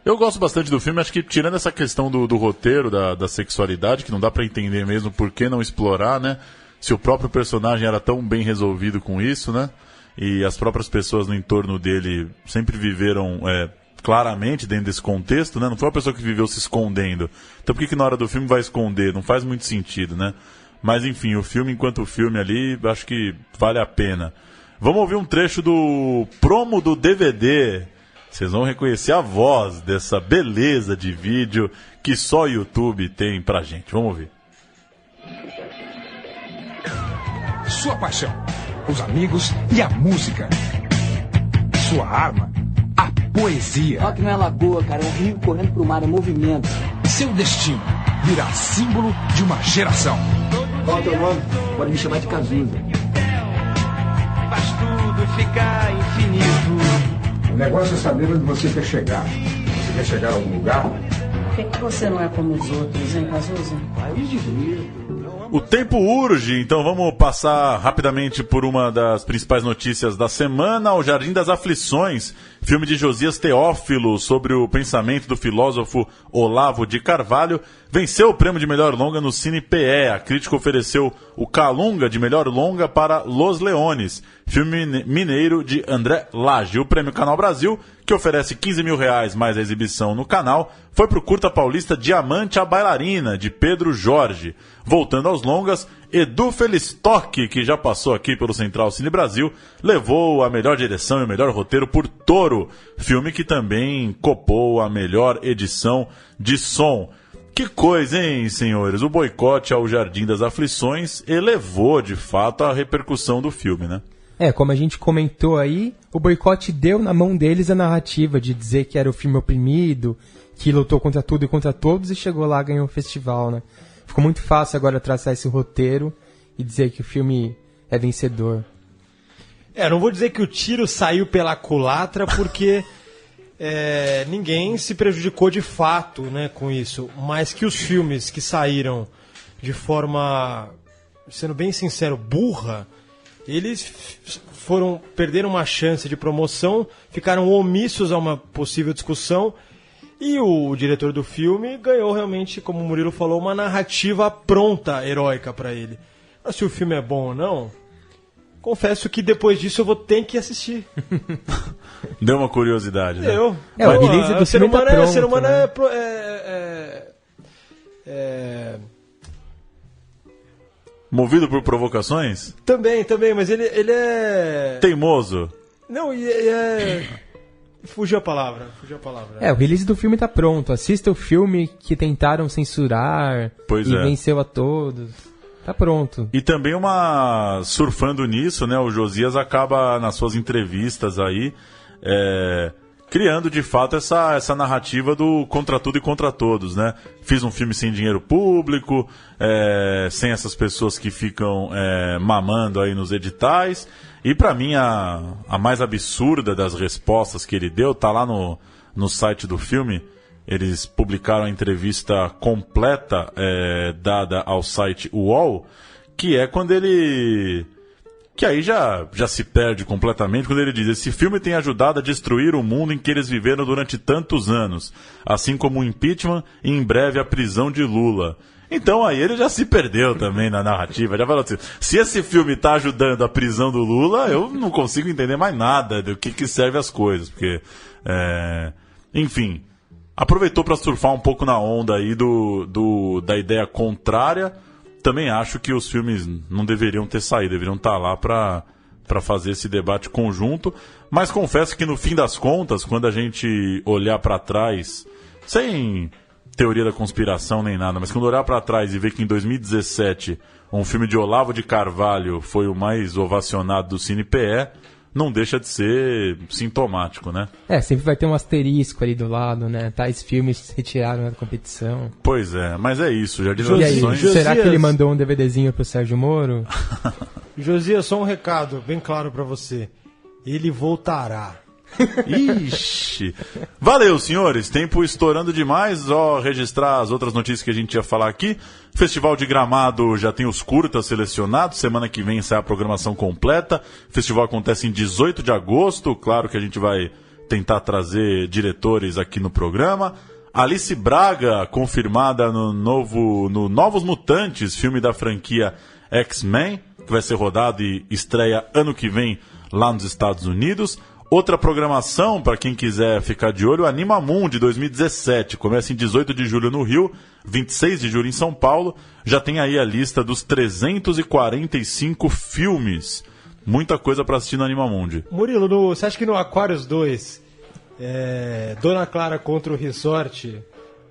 B: Eu gosto bastante do filme, acho que tirando essa questão do roteiro, da sexualidade, que não dá pra entender mesmo por que não explorar, né? Se o próprio personagem era tão bem resolvido com isso, né? E as próprias pessoas no entorno dele sempre viveram claramente dentro desse contexto, né? Não foi uma pessoa que viveu se escondendo. Então por que na hora do filme vai esconder? Não faz muito sentido, né? Mas enfim, o filme enquanto filme ali, acho que vale a pena. Vamos ouvir um trecho do promo do DVD. Vocês vão reconhecer a voz dessa beleza de vídeo que só o YouTube tem pra gente. Vamos ouvir.
H: Sua paixão, os amigos e a música. Sua arma, a poesia.
I: Rock não é lagoa, cara, é um rio correndo pro mar, é movimento.
H: Seu destino virá símbolo de uma geração.
I: Qual é o teu nome? Pode me chamar de Cazuza.
J: Faz tudo ficar infinito.
H: O negócio é saber onde você quer chegar. Você quer chegar a algum lugar?
K: Por que você não é como os outros, hein, Cazuza?
I: País de rio.
B: O tempo urge, então vamos passar rapidamente por uma das principais notícias da semana. O Jardim das Aflições, filme de Josias Teófilo sobre o pensamento do filósofo Olavo de Carvalho, venceu o prêmio de melhor longa no Cine PE. A crítica ofereceu o Calunga de melhor longa para Los Leones, filme mineiro de André Lage. O prêmio Canal Brasil, que oferece R$15 mil mais a exibição no canal, foi para o curta paulista Diamante a Bailarina, de Pedro Jorge. Voltando aos longas, Edu Felistock, que já passou aqui pelo Central Cine Brasil, levou a melhor direção e o melhor roteiro por Toro, filme que também copou a melhor edição de som. Que coisa, hein, senhores? O boicote ao Jardim das Aflições elevou, de fato, a repercussão do filme, né?
C: Como a gente comentou aí, o boicote deu na mão deles a narrativa de dizer que era o filme oprimido, que lutou contra tudo e contra todos e chegou lá e ganhou o festival, né? Ficou muito fácil agora traçar esse roteiro e dizer que o filme é vencedor.
D: Não vou dizer que o tiro saiu pela culatra, porque ninguém se prejudicou de fato, né, com isso. Mas que os filmes que saíram de forma, sendo bem sincero, burra, eles perderam uma chance de promoção, ficaram omissos a uma possível discussão. E o diretor do filme ganhou realmente, como o Murilo falou, uma narrativa pronta, heróica para ele. Mas se o filme é bom ou não, confesso que depois disso eu vou ter que assistir.
B: Deu uma curiosidade, né?
C: A beleza do filme tá pronto,
D: o ser humano
C: né?
B: Movido por provocações?
D: Também, mas ele é...
B: Teimoso?
D: Não, Fugiu a palavra.
C: O release do filme tá pronto. Assista o filme que tentaram censurar venceu a todos. Tá pronto.
B: E também surfando nisso, né? O Josias acaba nas suas entrevistas aí criando de fato essa narrativa do contra tudo e contra todos, né? Fiz um filme sem dinheiro público, sem essas pessoas que ficam mamando aí nos editais. E pra mim a mais absurda das respostas que ele deu tá lá no site do filme. Eles publicaram a entrevista completa dada ao site UOL, que é quando ele... que aí já se perde completamente, quando ele diz: esse filme tem ajudado a destruir o mundo em que eles viveram durante tantos anos, assim como o impeachment e em breve a prisão de Lula. Então aí ele já se perdeu também na narrativa, já falou assim: se esse filme está ajudando a prisão do Lula, eu não consigo entender mais nada do que serve as coisas, porque, enfim, aproveitou para surfar um pouco na onda aí da ideia contrária. Também acho que os filmes não deveriam ter saído, deveriam estar lá para fazer esse debate conjunto, mas confesso que no fim das contas, quando a gente olhar para trás, sem teoria da conspiração nem nada, mas quando olhar para trás e ver que em 2017 um filme de Olavo de Carvalho foi o mais ovacionado do Cine PE, não deixa de ser sintomático, né?
C: Sempre vai ter um asterisco ali do lado, né? Tais filmes se retiraram da competição.
B: Pois é, mas é isso. Já diz
C: será que ele mandou um DVDzinho pro Sérgio Moro?
D: Josias, só um recado bem claro pra você. Ele voltará.
B: Ixi. Valeu, senhores. Tempo estourando demais. Só registrar as outras notícias que a gente ia falar aqui. Festival de Gramado já tem os curtas selecionados. Semana que vem sai a programação completa. O festival acontece em 18 de agosto. Claro que a gente vai tentar trazer diretores aqui no programa. Alice Braga, confirmada no Novos Mutantes, filme da franquia X-Men, que vai ser rodado e estreia ano que vem lá nos Estados Unidos. Outra programação, para quem quiser ficar de olho, Animamundi 2017. Começa em 18 de julho no Rio, 26 de julho em São Paulo. Já tem aí a lista dos 345 filmes. Muita coisa para assistir no Animamundi.
D: Murilo, você acha que no Aquarius 2, Dona Clara contra o Resort,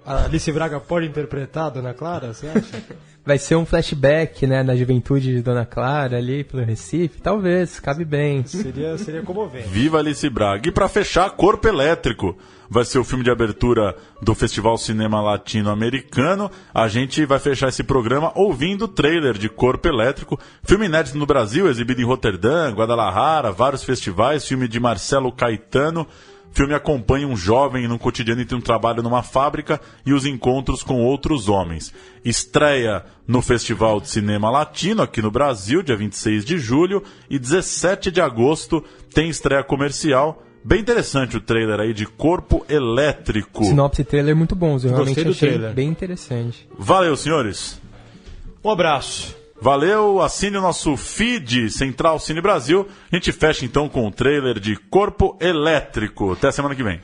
D: a Alice Braga pode interpretar a Dona Clara, você acha?
C: Vai ser um flashback, né, na juventude de Dona Clara ali pelo Recife? Talvez, cabe bem.
D: Seria comovente.
B: Viva Alice Braga. E para fechar, Corpo Elétrico. Vai ser o filme de abertura do Festival Cinema Latino-Americano. A gente vai fechar esse programa ouvindo o trailer de Corpo Elétrico. Filme inédito no Brasil, exibido em Roterdã, Guadalajara, vários festivais. Filme de Marcelo Caetano. O filme acompanha um jovem no cotidiano entre um trabalho numa fábrica e os encontros com outros homens. Estreia no Festival de Cinema Latino, aqui no Brasil, dia 26 de julho. E 17 de agosto tem estreia comercial. Bem interessante o trailer aí de Corpo Elétrico.
C: Sinopse e trailer muito bons, eu realmente achei
D: trailer.
C: Bem interessante.
B: Valeu, senhores.
D: Um abraço.
B: Valeu, assine o nosso feed Central Cine Brasil. A gente fecha então com o trailer de Corpo Elétrico. Até a semana que vem.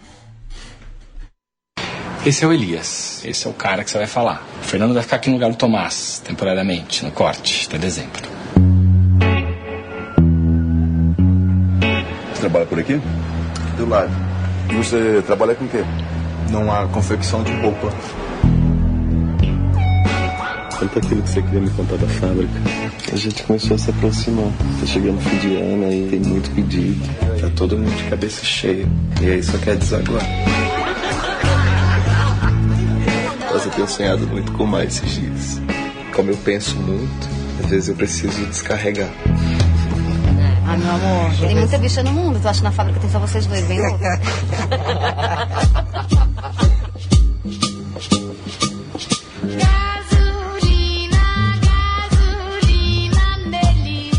L: Esse é o Elias. Esse é o cara que você vai falar. O Fernando vai ficar aqui no lugar do Tomás, temporariamente, no corte, até dezembro.
M: Você trabalha por aqui? Do lado. E você trabalha com o quê? Numa confecção de roupa. Conta aquilo que você queria me contar da fábrica.
N: A gente começou a se aproximar. Tá chegando o fim de ano aí, tem muito pedido. Tá todo mundo de cabeça cheia. E aí só quer desaguar. Mas eu tenho sonhado muito com mais esses dias. Como eu penso muito, às vezes eu preciso descarregar.
O: Ah, meu amor, tem muita bicha no mundo. Tu acha que na fábrica tem só vocês dois, bem louco?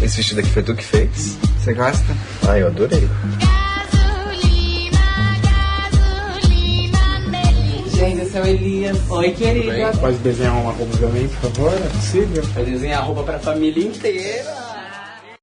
N: Esse vestido aqui foi tu que fez? Você gosta? Ah, eu adorei.
P: Gente, esse é o Elias. Oi, querida.
Q: Pode desenhar uma roupa pra mim, por favor? É possível?
P: Vai desenhar roupa pra família inteira.